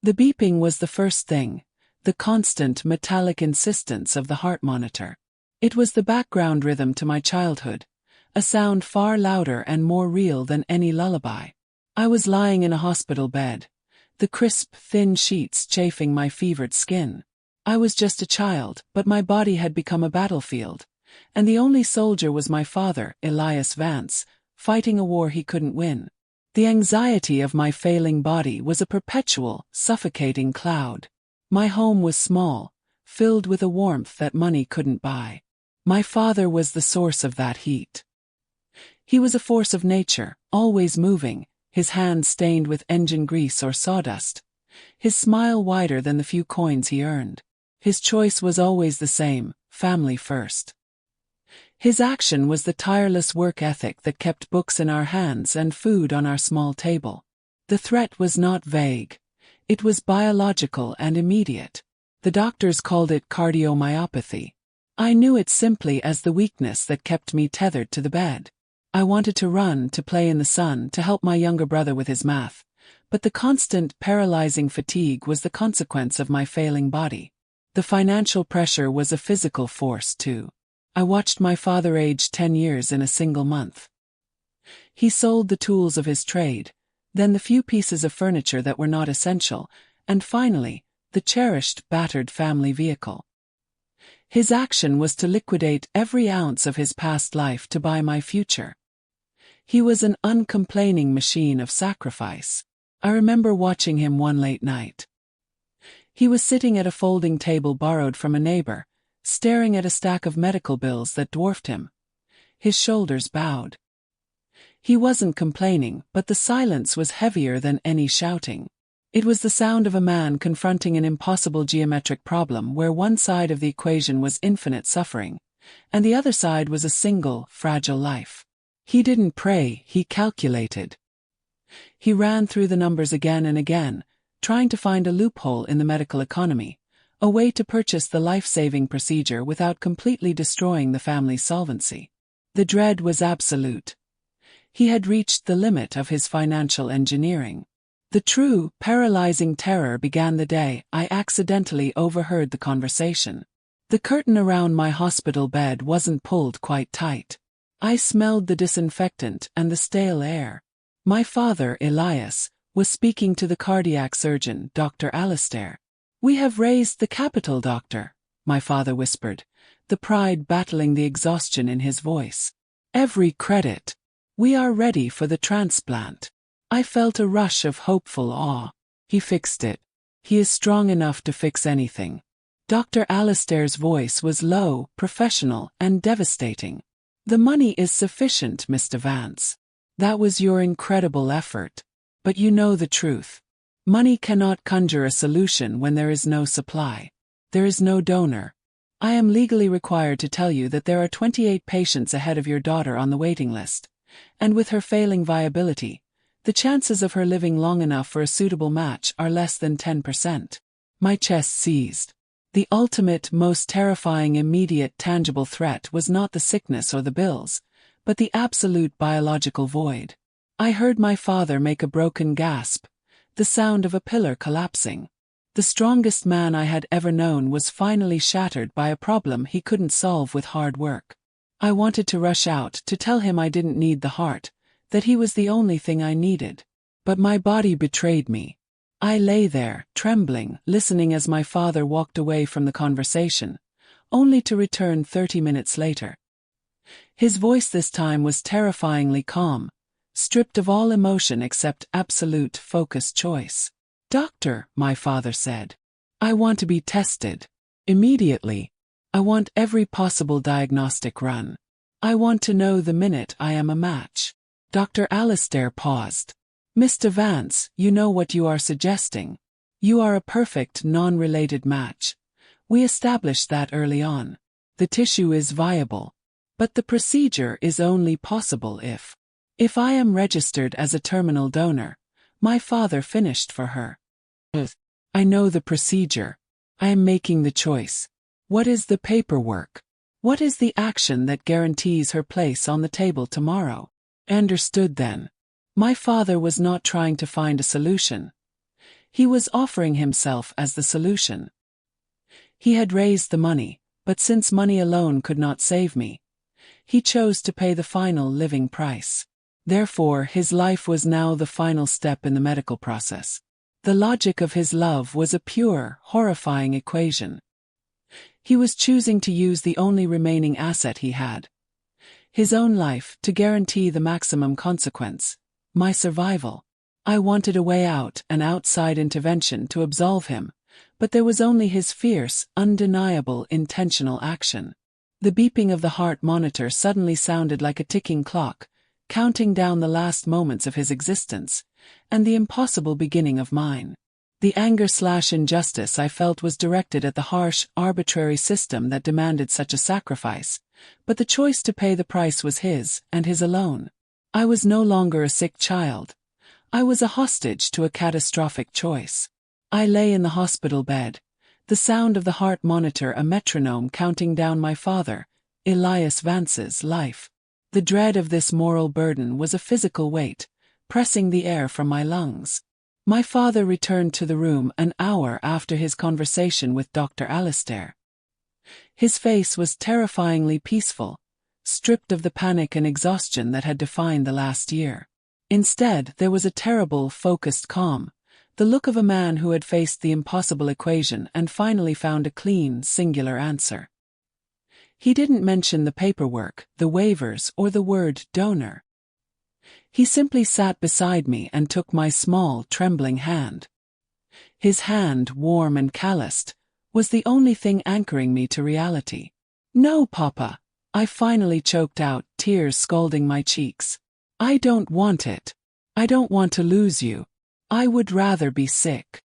The beeping was the first thing, the constant metallic insistence of the heart monitor. It was the background rhythm to my childhood, a sound far louder and more real than any lullaby. I was lying in a hospital bed, the crisp, thin sheets chafing my fevered skin. I was just a child, but my body had become a battlefield, and the only soldier was my father, Elias Vance, fighting a war he couldn't win. The anxiety of my failing body was a perpetual, suffocating cloud. My home was small, filled with a warmth that money couldn't buy. My father was the source of that heat. He was a force of nature, always moving, his hands stained with engine grease or sawdust, his smile wider than the few coins he earned. His choice was always the same: family first. His action was the tireless work ethic that kept books in our hands and food on our small table. The threat was not vague. It was biological and immediate. The doctors called it cardiomyopathy. I knew it simply as the weakness that kept me tethered to the bed. I wanted to run, to play in the sun, to help my younger brother with his math, but the constant, paralyzing fatigue was the consequence of my failing body. The financial pressure was a physical force, too. I watched my father age 10 years in a single month. He sold the tools of his trade, then the few pieces of furniture that were not essential, and finally, the cherished, battered family vehicle. His action was to liquidate every ounce of his past life to buy my future. He was an uncomplaining machine of sacrifice. I remember watching him one late night. He was sitting at a folding table borrowed from a neighbor, staring at a stack of medical bills that dwarfed him. His shoulders bowed. He wasn't complaining, but the silence was heavier than any shouting. It was the sound of a man confronting an impossible geometric problem where one side of the equation was infinite suffering, and the other side was a single, fragile life. He didn't pray, he calculated. He ran through the numbers again and again, trying to find a loophole in the medical economy, a way to purchase the life-saving procedure without completely destroying the family's solvency. The dread was absolute. He had reached the limit of his financial engineering. The true, paralyzing terror began the day I accidentally overheard the conversation. The curtain around my hospital bed wasn't pulled quite tight. I smelled the disinfectant and the stale air. My father, Elias, was speaking to the cardiac surgeon, Dr. Alistair. "We have raised the capital, doctor," my father whispered, the pride battling the exhaustion in his voice. "Every credit. We are ready for the transplant." I felt a rush of hopeful awe. He fixed it. He is strong enough to fix anything. Dr. Alistair's voice was low, professional, and devastating. "The money is sufficient, Mr. Vance. That was your incredible effort. But you know the truth. Money cannot conjure a solution when there is no supply. There is no donor. I am legally required to tell you that there are 28 patients ahead of your daughter on the waiting list, and with her failing viability, the chances of her living long enough for a suitable match are less than 10%. My chest seized. The ultimate, most terrifying immediate tangible threat was not the sickness or the bills, but the absolute biological void. I heard my father make a broken gasp, the sound of a pillar collapsing. The strongest man I had ever known was finally shattered by a problem he couldn't solve with hard work. I wanted to rush out to tell him I didn't need the heart, that he was the only thing I needed. But my body betrayed me. I lay there, trembling, listening as my father walked away from the conversation, only to return 30 minutes later. His voice this time was terrifyingly calm, stripped of all emotion except absolute, focused choice. "Doctor," my father said, "I want to be tested. Immediately. I want every possible diagnostic run. I want to know the minute I am a match." Dr. Alistair paused. "Mr. Vance, you know what you are suggesting. You are a perfect, non-related match. We established that early on. The tissue is viable. But the procedure is only possible if I am registered as a terminal donor." My father finished for her. "I know the procedure. I am making the choice. What is the paperwork? What is the action that guarantees her place on the table tomorrow?" Understood then. My father was not trying to find a solution. He was offering himself as the solution. He had raised the money, but since money alone could not save me, he chose to pay the final living price. Therefore, his life was now the final step in the medical process. The logic of his love was a pure, horrifying equation. He was choosing to use the only remaining asset he had, his own life, to guarantee the maximum consequence, my survival. I wanted a way out, an outside intervention to absolve him, but there was only his fierce, undeniable, intentional action. The beeping of the heart monitor suddenly sounded like a ticking clock, counting down the last moments of his existence, and the impossible beginning of mine. The anger/injustice I felt was directed at the harsh, arbitrary system that demanded such a sacrifice, but the choice to pay the price was his, and his alone. I was no longer a sick child. I was a hostage to a catastrophic choice. I lay in the hospital bed, the sound of the heart monitor a metronome counting down my father, Elias Vance's, life. The dread of this moral burden was a physical weight, pressing the air from my lungs. My father returned to the room an hour after his conversation with Dr. Alistair. His face was terrifyingly peaceful, stripped of the panic and exhaustion that had defined the last year. Instead, there was a terrible, focused calm, the look of a man who had faced the impossible equation and finally found a clean, singular answer. He didn't mention the paperwork, the waivers, or the word donor. He simply sat beside me and took my small, trembling hand. His hand, warm and calloused, was the only thing anchoring me to reality. "No, Papa," I finally choked out, tears scalding my cheeks. "I don't want it. I don't want to lose you. I would rather be sick."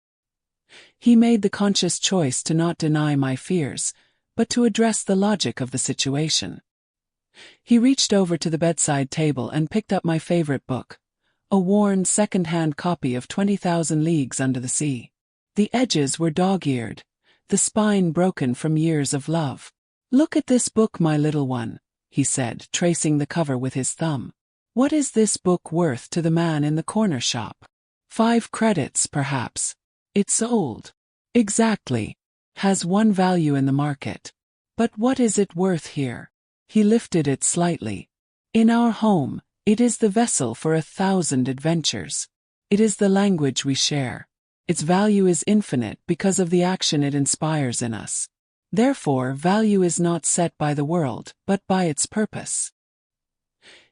He made the conscious choice to not deny my fears, but to address the logic of the situation. He reached over to the bedside table and picked up my favorite book, a worn second-hand copy of 20,000 Leagues Under the Sea. The edges were dog-eared, the spine broken from years of love. "Look at this book, my little one," he said, tracing the cover with his thumb. "What is this book worth to the man in the corner shop? 5 credits, perhaps. It's old. Exactly. Has one value in the market. But what is it worth here?" He lifted it slightly. "In our home, it is the vessel for 1,000 adventures. It is the language we share. Its value is infinite because of the action it inspires in us. Therefore, value is not set by the world, but by its purpose."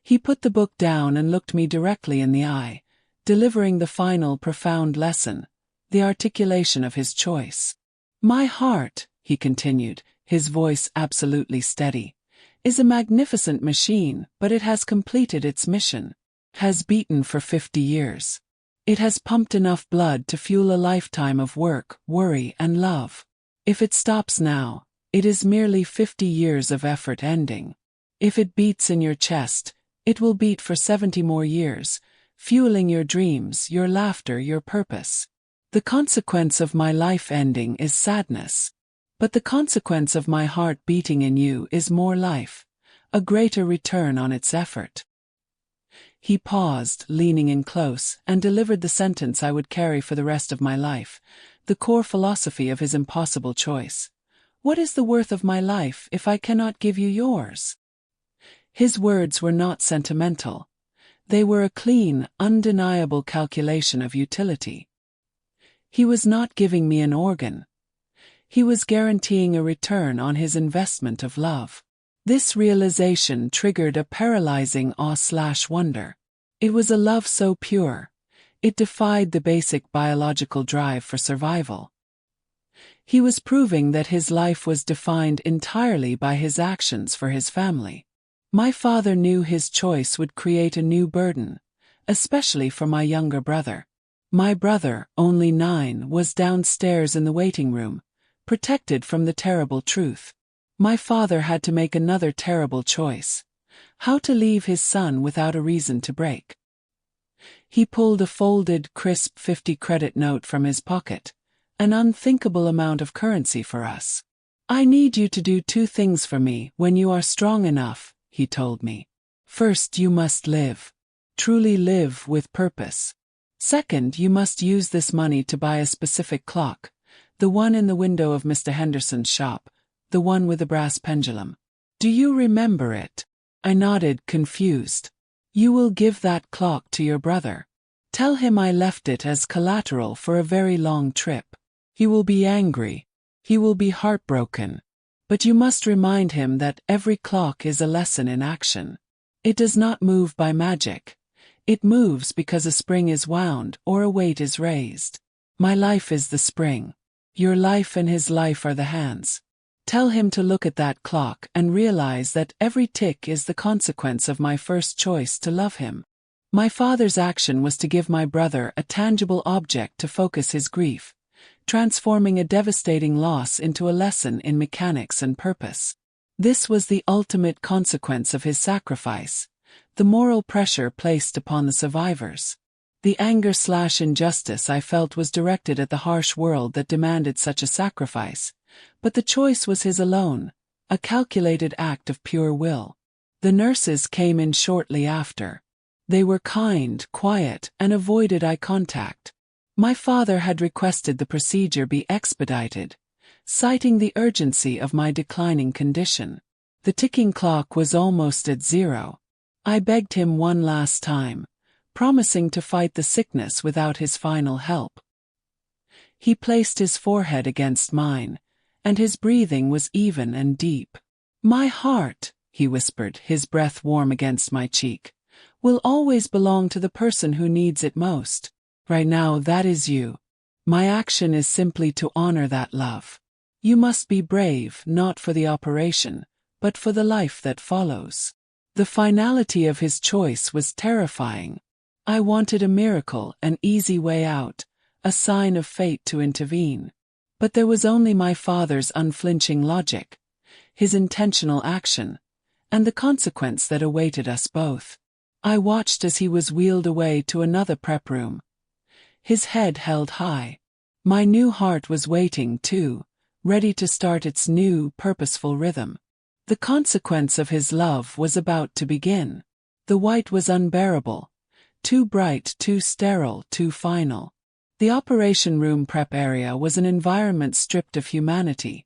He put the book down and looked me directly in the eye, delivering the final profound lesson, the articulation of his choice. "My heart," he continued, his voice absolutely steady, "is a magnificent machine, but it has completed its mission. Has beaten for 50 years. It has pumped enough blood to fuel a lifetime of work, worry, and love. If it stops now, it is merely 50 years of effort ending. If it beats in your chest, it will beat for 70 more years, fueling your dreams, your laughter, your purpose. The consequence of my life ending is sadness. But the consequence of my heart beating in you is more life, a greater return on its effort." He paused, leaning in close, and delivered the sentence I would carry for the rest of my life, the core philosophy of his impossible choice. "What is the worth of my life if I cannot give you yours?" His words were not sentimental. They were a clean, undeniable calculation of utility. He was not giving me an organ. He was guaranteeing a return on his investment of love. This realization triggered a paralyzing awe/wonder. It was a love so pure, it defied the basic biological drive for survival. He was proving that his life was defined entirely by his actions for his family. My father knew his choice would create a new burden, especially for my younger brother. My brother, only 9, was downstairs in the waiting room, protected from the terrible truth. My father had to make another terrible choice: how to leave his son without a reason to break. He pulled a folded, crisp 50-credit note from his pocket, an unthinkable amount of currency for us. "I need you to do 2 things for me when you are strong enough," he told me. "First, you must live. Truly live with purpose. Second, you must use this money to buy a specific clock, the one in the window of Mr. Henderson's shop, the one with the brass pendulum. Do you remember it? I nodded, confused. You will give that clock to your brother. Tell him I left it as collateral for a very long trip. He will be angry. He will be heartbroken. But you must remind him that every clock is a lesson in action. It does not move by magic. It moves because a spring is wound or a weight is raised. My life is the spring. Your life and his life are the hands. Tell him to look at that clock and realize that every tick is the consequence of my first choice to love him. My father's action was to give my brother a tangible object to focus his grief, transforming a devastating loss into a lesson in mechanics and purpose. This was the ultimate consequence of his sacrifice, the moral pressure placed upon the survivors. The anger/injustice I felt was directed at the harsh world that demanded such a sacrifice, but the choice was his alone, a calculated act of pure will. The nurses came in shortly after. They were kind, quiet, and avoided eye contact. My father had requested the procedure be expedited, citing the urgency of my declining condition. The ticking clock was almost at zero. I begged him one last time, promising to fight the sickness without his final help. He placed his forehead against mine, and his breathing was even and deep. My heart, he whispered, his breath warm against my cheek, will always belong to the person who needs it most. Right now, that is you. My action is simply to honor that love. You must be brave, not for the operation, but for the life that follows. The finality of his choice was terrifying. I wanted a miracle, an easy way out, a sign of fate to intervene. But there was only my father's unflinching logic, his intentional action, and the consequence that awaited us both. I watched as he was wheeled away to another prep room, his head held high. My new heart was waiting too, ready to start its new, purposeful rhythm. The consequence of his love was about to begin. The white was unbearable, too bright, too sterile, too final. The operation room prep area was an environment stripped of humanity,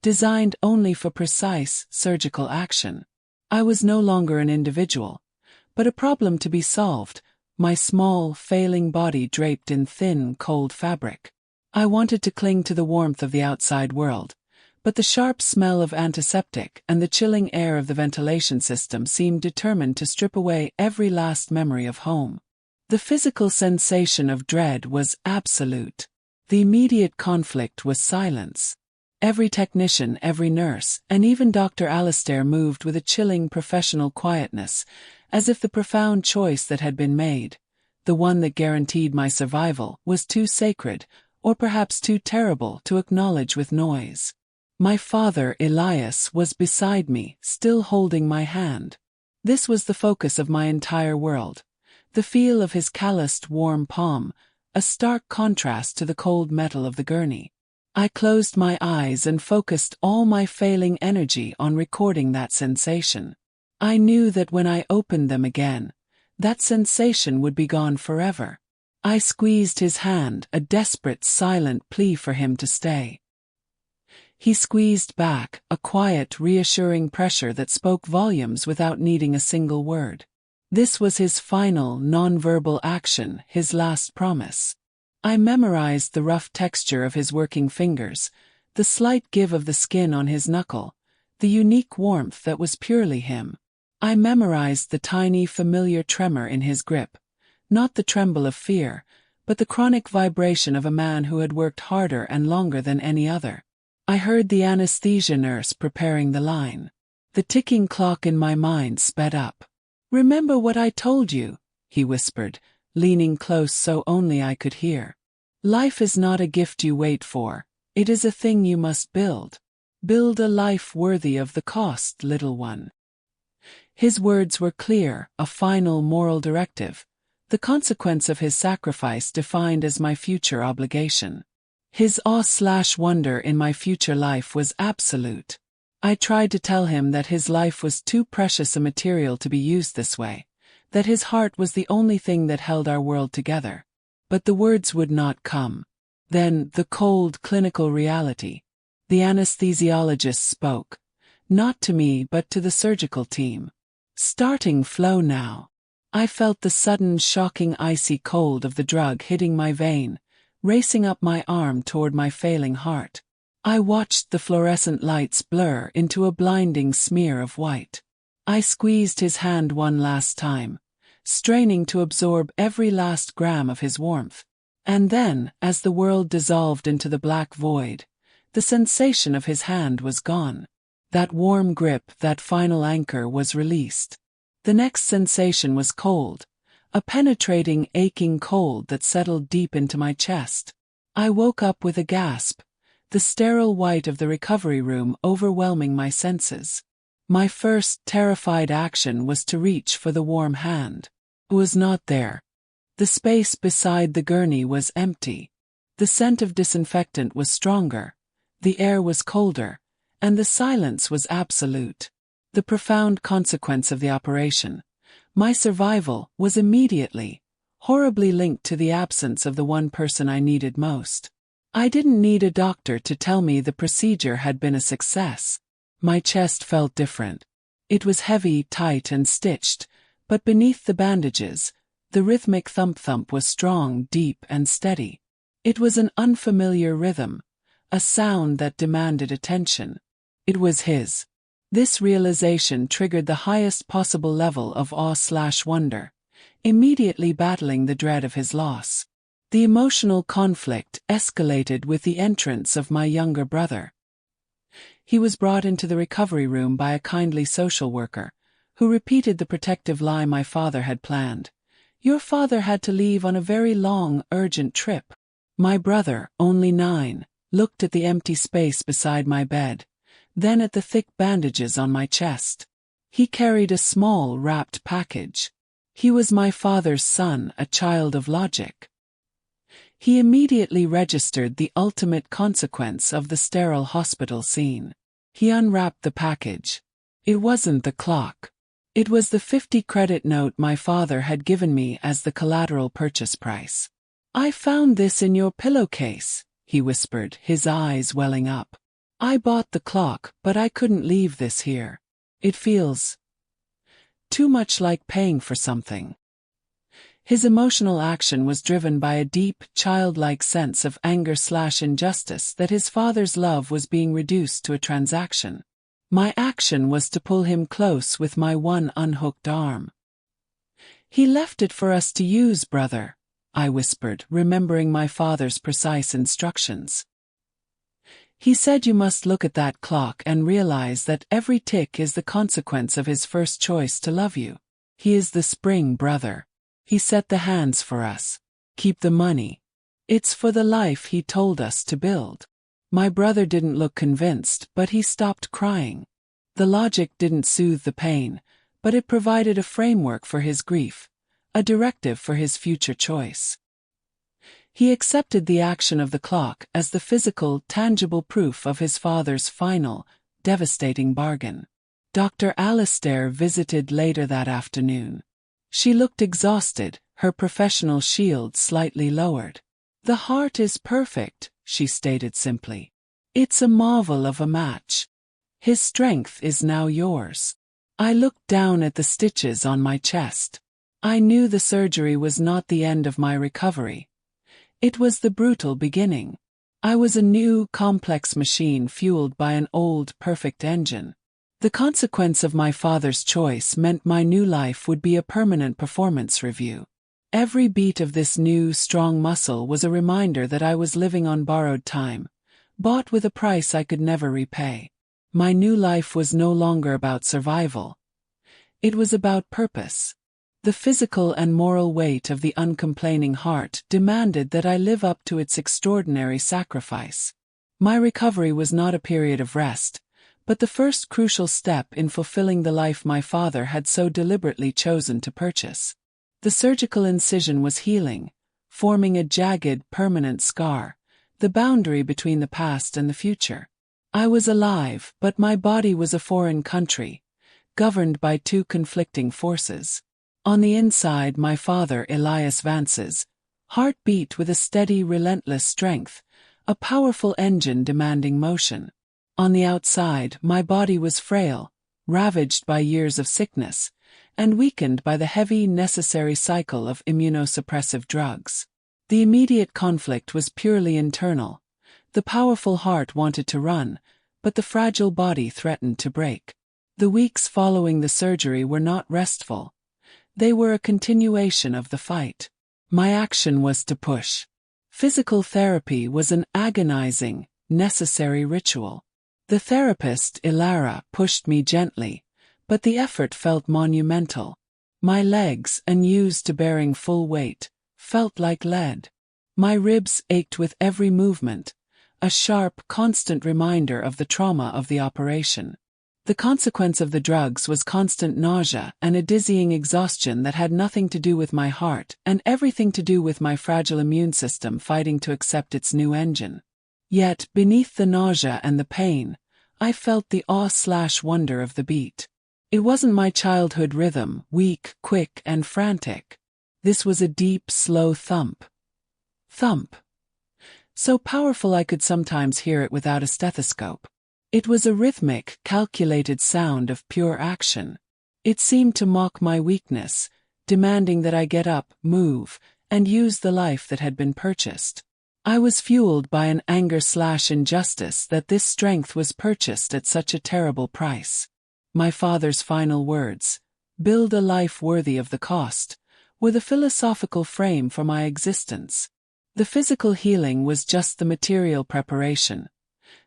designed only for precise, surgical action. I was no longer an individual, but a problem to be solved, my small, failing body draped in thin, cold fabric. I wanted to cling to the warmth of the outside world, but the sharp smell of antiseptic and the chilling air of the ventilation system seemed determined to strip away every last memory of home. The physical sensation of dread was absolute. The immediate conflict was silence. Every technician, every nurse, and even Dr. Alistair moved with a chilling professional quietness, as if the profound choice that had been made, the one that guaranteed my survival, was too sacred, or perhaps too terrible to acknowledge with noise. My father, Elias, was beside me, still holding my hand. This was the focus of my entire world. The feel of his calloused, warm palm, a stark contrast to the cold metal of the gurney. I closed my eyes and focused all my failing energy on recording that sensation. I knew that when I opened them again, that sensation would be gone forever. I squeezed his hand, a desperate, silent plea for him to stay. He squeezed back, a quiet, reassuring pressure that spoke volumes without needing a single word. This was his final, non-verbal action, his last promise. I memorized the rough texture of his working fingers, the slight give of the skin on his knuckle, the unique warmth that was purely him. I memorized the tiny, familiar tremor in his grip, not the tremble of fear, but the chronic vibration of a man who had worked harder and longer than any other. I heard the anesthesia nurse preparing the line. The ticking clock in my mind sped up. "Remember what I told you," he whispered, leaning close so only I could hear. "Life is not a gift you wait for, it is a thing you must build. Build a life worthy of the cost, little one." His words were clear, a final moral directive, the consequence of his sacrifice defined as my future obligation. His awe/wonder in my future life was absolute. I tried to tell him that his life was too precious a material to be used this way, that his heart was the only thing that held our world together. but the words would not come. Then, the cold, clinical reality. The anesthesiologist spoke. Not to me but to the surgical team. Starting flow now. I felt the sudden, shocking icy cold of the drug hitting my vein, racing up my arm toward my failing heart. I watched the fluorescent lights blur into a blinding smear of white. I squeezed his hand one last time, straining to absorb every last gram of his warmth. And then, as the world dissolved into the black void, the sensation of his hand was gone. That warm grip, that final anchor was released. The next sensation was cold, a penetrating, aching cold that settled deep into my chest. I woke up with a gasp, the sterile white of the recovery room overwhelming my senses. My first, terrified action was to reach for the warm hand. It was not there. The space beside the gurney was empty. The scent of disinfectant was stronger, the air was colder, and the silence was absolute. The profound consequence of the operation, my survival, was immediately, horribly linked to the absence of the one person I needed most. I didn't need a doctor to tell me the procedure had been a success. My chest felt different. It was heavy, tight, and stitched, but beneath the bandages, the rhythmic thump-thump was strong, deep, and steady. It was an unfamiliar rhythm, a sound that demanded attention. It was his. This realization triggered the highest possible level of awe/wonder, immediately battling the dread of his loss. The emotional conflict escalated with the entrance of my younger brother. He was brought into the recovery room by a kindly social worker, who repeated the protective lie my father had planned. "Your father had to leave on a very long, urgent trip." My brother, only 9, looked at the empty space beside my bed, then at the thick bandages on my chest. He carried a small, wrapped package. He was my father's son, a child of logic. He immediately registered the ultimate consequence of the sterile hospital scene. He unwrapped the package. It wasn't the clock. It was the 50-credit note my father had given me as the collateral purchase price. "I found this in your pillowcase," he whispered, his eyes welling up. "I bought the clock, but I couldn't leave this here. It feels too much like paying for something." His emotional action was driven by a deep, childlike sense of anger/injustice that his father's love was being reduced to a transaction. My action was to pull him close with my one unhooked arm. "He left it for us to use, brother," I whispered, remembering my father's precise instructions. "He said you must look at that clock and realize that every tick is the consequence of his first choice to love you. He is the spring, brother. He set the hands for us. Keep the money. It's for the life he told us to build." My brother didn't look convinced, but he stopped crying. The logic didn't soothe the pain, but it provided a framework for his grief, a directive for his future choice. He accepted the action of the clock as the physical, tangible proof of his father's final, devastating bargain. Dr. Alistair visited later that afternoon. She looked exhausted, her professional shield slightly lowered. "The heart is perfect," she stated simply. "It's a marvel of a match. His strength is now yours." I looked down at the stitches on my chest. I knew the surgery was not the end of my recovery. It was the brutal beginning. I was a new, complex machine fueled by an old, perfect engine. The consequence of my father's choice meant my new life would be a permanent performance review. Every beat of this new, strong muscle was a reminder that I was living on borrowed time, bought with a price I could never repay. My new life was no longer about survival. It was about purpose. The physical and moral weight of the uncomplaining heart demanded that I live up to its extraordinary sacrifice. My recovery was not a period of rest, but the first crucial step in fulfilling the life my father had so deliberately chosen to purchase. The surgical incision was healing, forming a jagged, permanent scar, the boundary between the past and the future. I was alive, but my body was a foreign country, governed by two conflicting forces. On the inside, my father, Elias Vance's, Heart beat with a steady, relentless strength, a powerful engine demanding motion. On the outside, my body was frail, ravaged by years of sickness, and weakened by the heavy, necessary cycle of immunosuppressive drugs. The immediate conflict was purely internal. The powerful heart wanted to run, but the fragile body threatened to break. The weeks following the surgery were not restful. They were a continuation of the fight. My action was to push. Physical therapy was an agonizing, necessary ritual. The therapist, Ilara, pushed me gently, but the effort felt monumental. My legs, unused to bearing full weight, felt like lead. My ribs ached with every movement, a sharp, constant reminder of the trauma of the operation. The consequence of the drugs was constant nausea and a dizzying exhaustion that had nothing to do with my heart and everything to do with my fragile immune system fighting to accept its new engine. Yet, beneath the nausea and the pain, I felt the awe/wonder of the beat. It wasn't my childhood rhythm, weak, quick, and frantic. This was a deep, slow thump. Thump. So powerful I could sometimes hear it without a stethoscope. It was a rhythmic, calculated sound of pure action. It seemed to mock my weakness, demanding that I get up, move, and use the life that had been purchased. I was fueled by an anger/injustice that this strength was purchased at such a terrible price. My father's final words, "Build a life worthy of the cost," were the philosophical frame for my existence. The physical healing was just the material preparation.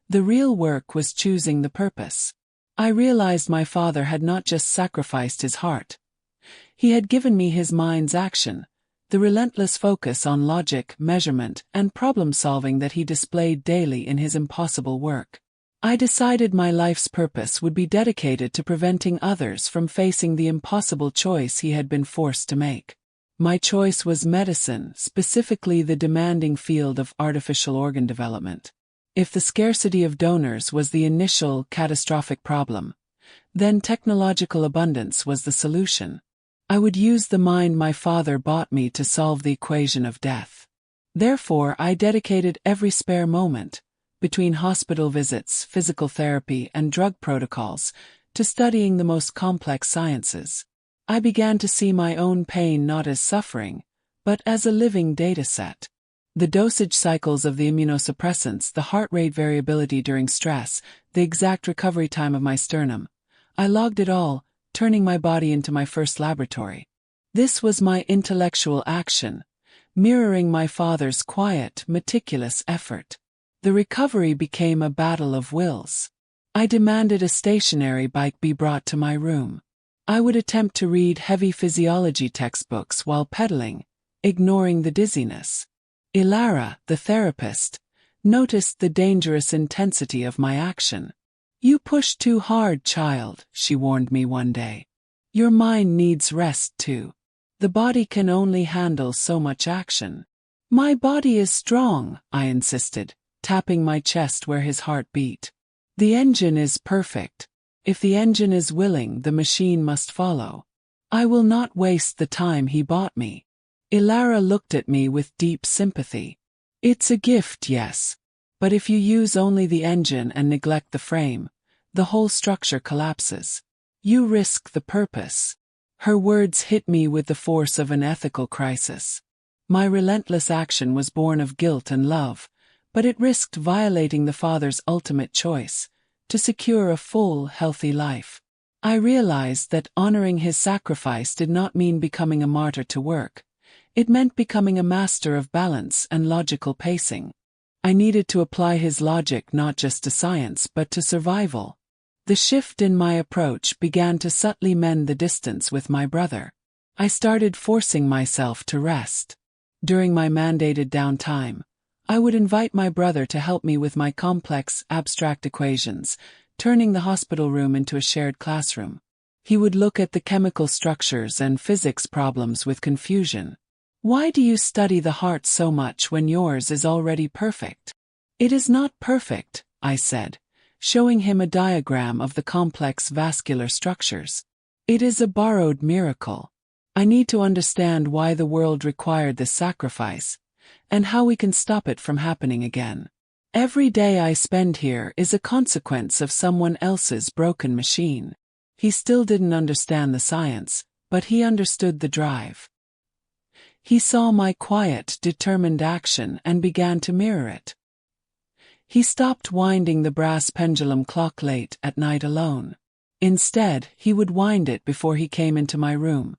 The real work was choosing the purpose. I realized my father had not just sacrificed his heart. He had given me his mind's action, the relentless focus on logic, measurement, and problem-solving that he displayed daily in his impossible work. I decided my life's purpose would be dedicated to preventing others from facing the impossible choice he had been forced to make. My choice was medicine, specifically the demanding field of artificial organ development. If the scarcity of donors was the initial, catastrophic problem, then technological abundance was the solution. I would use the mind my father bought me to solve the equation of death. Therefore, I dedicated every spare moment, between hospital visits, physical therapy, and drug protocols, to studying the most complex sciences. I began to see my own pain not as suffering, but as a living dataset. The dosage cycles of the immunosuppressants, the heart rate variability during stress, the exact recovery time of my sternum. I logged it all, turning my body into my first laboratory. This was my intellectual action, mirroring my father's quiet, meticulous effort. The recovery became a battle of wills. I demanded a stationary bike be brought to my room. I would attempt to read heavy physiology textbooks while pedaling, ignoring the dizziness. Ilara, the therapist, noticed the dangerous intensity of my action. "You push too hard, child," she warned me one day. "Your mind needs rest too. The body can only handle so much action." "My body is strong," I insisted, tapping my chest where his heart beat. "The engine is perfect. If the engine is willing, the machine must follow. I will not waste the time he bought me." Ilara looked at me with deep sympathy. "It's a gift, yes. But if you use only the engine and neglect the frame, the whole structure collapses. You risk the purpose." Her words hit me with the force of an ethical crisis. My relentless action was born of guilt and love, but it risked violating the Father's ultimate choice, to secure a full, healthy life. I realized that honoring his sacrifice did not mean becoming a martyr to work. It meant becoming a master of balance and logical pacing. I needed to apply his logic not just to science but to survival. The shift in my approach began to subtly mend the distance with my brother. I started forcing myself to rest. During my mandated downtime, I would invite my brother to help me with my complex, abstract equations, turning the hospital room into a shared classroom. He would look at the chemical structures and physics problems with confusion. "Why do you study the heart so much when yours is already perfect?" "It is not perfect," I said, showing him a diagram of the complex vascular structures. "It is a borrowed miracle. I need to understand why the world required this sacrifice, and how we can stop it from happening again. Every day I spend here is a consequence of someone else's broken machine. He still didn't understand the science, but he understood the drive. He saw my quiet, determined action and began to mirror it. He stopped winding the brass pendulum clock late at night alone. Instead, he would wind it before he came into my room,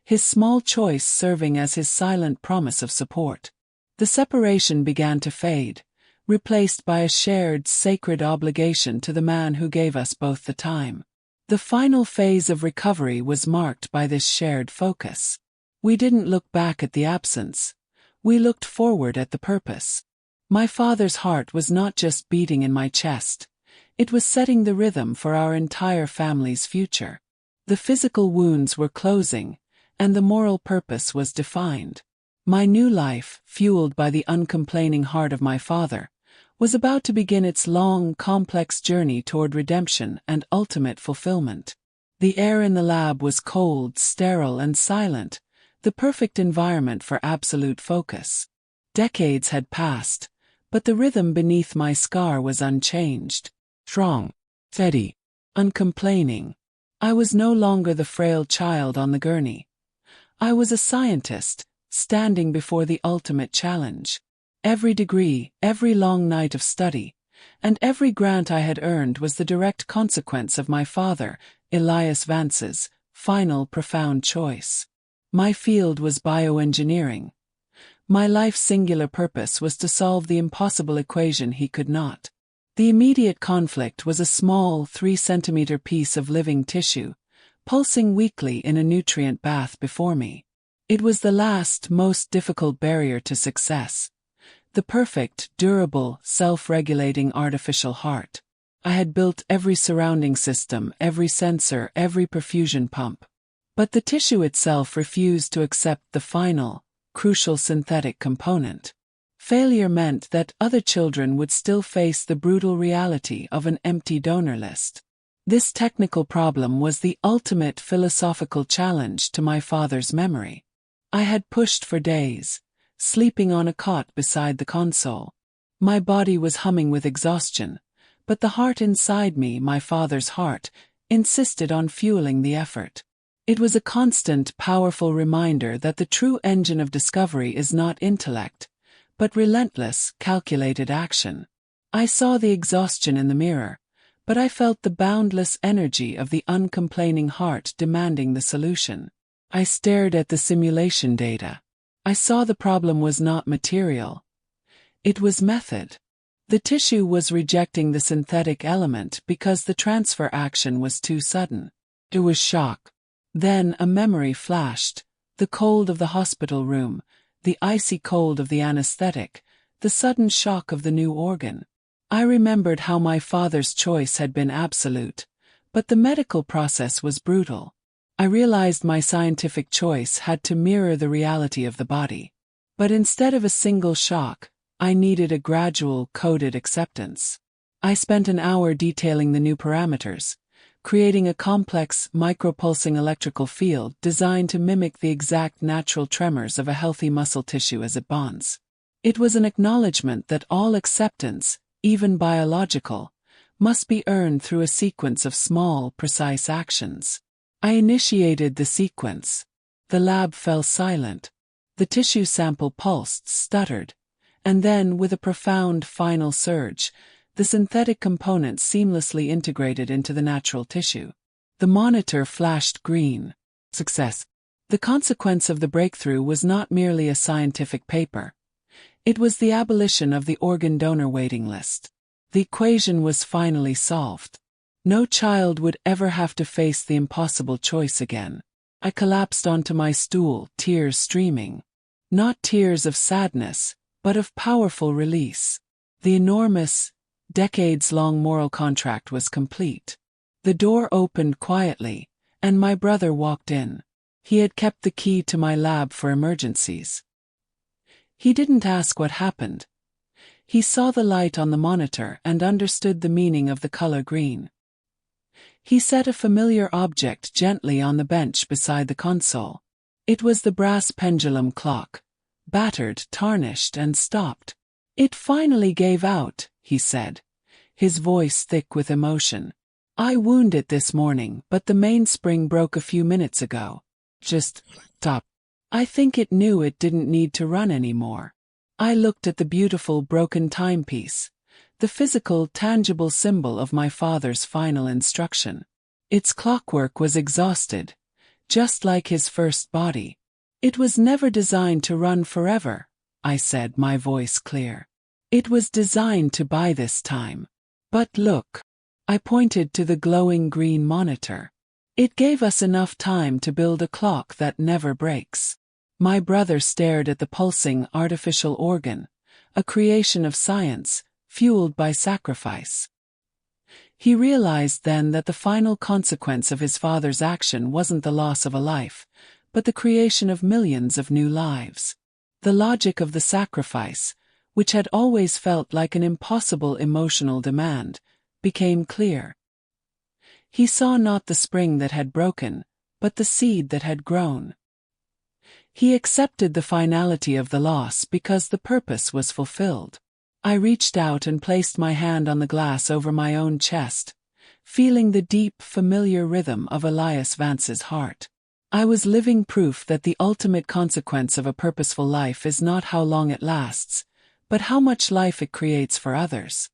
his small choice serving as his silent promise of support. The separation began to fade, replaced by a shared, sacred obligation to the man who gave us both the time. The final phase of recovery was marked by this shared focus. We didn't look back at the absence. We looked forward at the purpose. My father's heart was not just beating in my chest. It was setting the rhythm for our entire family's future. The physical wounds were closing, and the moral purpose was defined. My new life, fueled by the uncomplaining heart of my father, was about to begin its long, complex journey toward redemption and ultimate fulfillment. The air in the lab was cold, sterile, and silent, the perfect environment for absolute focus. Decades had passed, but the rhythm beneath my scar was unchanged. Strong, steady, uncomplaining. I was no longer the frail child on the gurney. I was a scientist, standing before the ultimate challenge. Every degree, every long night of study, and every grant I had earned was the direct consequence of my father, Elias Vance's, final profound choice. My field was bioengineering. My life's singular purpose was to solve the impossible equation he could not. The immediate conflict was a small 3-centimeter piece of living tissue, pulsing weakly in a nutrient bath before me. It was the last, most difficult barrier to success. The perfect, durable, self-regulating artificial heart. I had built every surrounding system, every sensor, every perfusion pump. But the tissue itself refused to accept the final, crucial synthetic component. Failure meant that other children would still face the brutal reality of an empty donor list. This technical problem was the ultimate philosophical challenge to my father's memory. I had pushed for days, sleeping on a cot beside the console. My body was humming with exhaustion, but the heart inside me, my father's heart, insisted on fueling the effort. It was a constant, powerful reminder that the true engine of discovery is not intellect, but relentless, calculated action. I saw the exhaustion in the mirror, but I felt the boundless energy of the uncomplaining heart demanding the solution. I stared at the simulation data. I saw the problem was not material. It was method. The tissue was rejecting the synthetic element because the transfer action was too sudden. It was shock. Then a memory flashed, the cold of the hospital room, the icy cold of the anesthetic, the sudden shock of the new organ. I remembered how my father's choice had been absolute, but the medical process was brutal. I realized my scientific choice had to mirror the reality of the body. But instead of a single shock, I needed a gradual, coded acceptance. I spent an hour detailing the new parameters, creating a complex, micropulsing electrical field designed to mimic the exact natural tremors of a healthy muscle tissue as it bonds. It was an acknowledgement that all acceptance, even biological, must be earned through a sequence of small, precise actions. I initiated the sequence. The lab fell silent. The tissue sample pulsed, stuttered, and then, with a profound final surge, the synthetic components seamlessly integrated into the natural tissue. The monitor flashed green. Success. The consequence of the breakthrough was not merely a scientific paper. It was the abolition of the organ donor waiting list. The equation was finally solved. No child would ever have to face the impossible choice again. I collapsed onto my stool, tears streaming. Not tears of sadness, but of powerful release. The enormous, decades-long moral contract was complete. The door opened quietly, and my brother walked in. He had kept the key to my lab for emergencies. He didn't ask what happened. He saw the light on the monitor and understood the meaning of the color green. He set a familiar object gently on the bench beside the console. It was the brass pendulum clock, battered, tarnished, and stopped. "It finally gave out," he said, his voice thick with emotion. "I wound it this morning, but the mainspring broke a few minutes ago. Just stop. I think it knew it didn't need to run anymore." I looked at the beautiful broken timepiece, the physical, tangible symbol of my father's final instruction. Its clockwork was exhausted, just like his first body. "It was never designed to run forever," I said, my voice clear. "It was designed to buy this time. But look." I pointed to the glowing green monitor. "It gave us enough time to build a clock that never breaks." My brother stared at the pulsing artificial organ, a creation of science, fueled by sacrifice. He realized then that the final consequence of his father's action wasn't the loss of a life, but the creation of millions of new lives. The logic of the sacrifice, which had always felt like an impossible emotional demand, became clear. He saw not the spring that had broken, but the seed that had grown. He accepted the finality of the loss because the purpose was fulfilled. I reached out and placed my hand on the glass over my own chest, feeling the deep, familiar rhythm of Elias Vance's heart. I was living proof that the ultimate consequence of a purposeful life is not how long it lasts, but how much life it creates for others.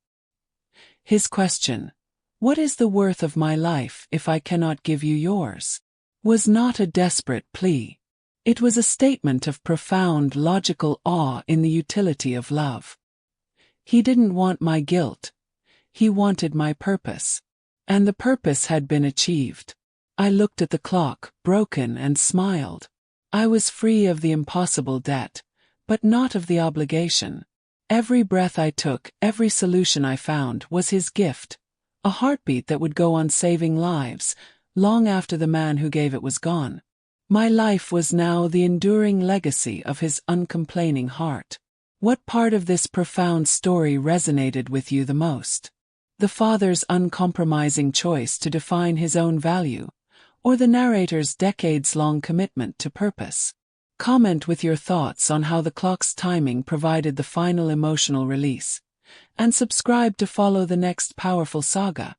His question, "What is the worth of my life if I cannot give you yours?" was not a desperate plea. It was a statement of profound logical awe in the utility of love. He didn't want my guilt. He wanted my purpose. And the purpose had been achieved. I looked at the clock, broken, and smiled. I was free of the impossible debt, but not of the obligation. Every breath I took, every solution I found, was his gift, a heartbeat that would go on saving lives, long after the man who gave it was gone. My life was now the enduring legacy of his uncomplaining heart. What part of this profound story resonated with you the most? The father's uncompromising choice to define his own value, or the narrator's decades-long commitment to purpose? Comment with your thoughts on how the clock's timing provided the final emotional release, and subscribe to follow the next powerful saga.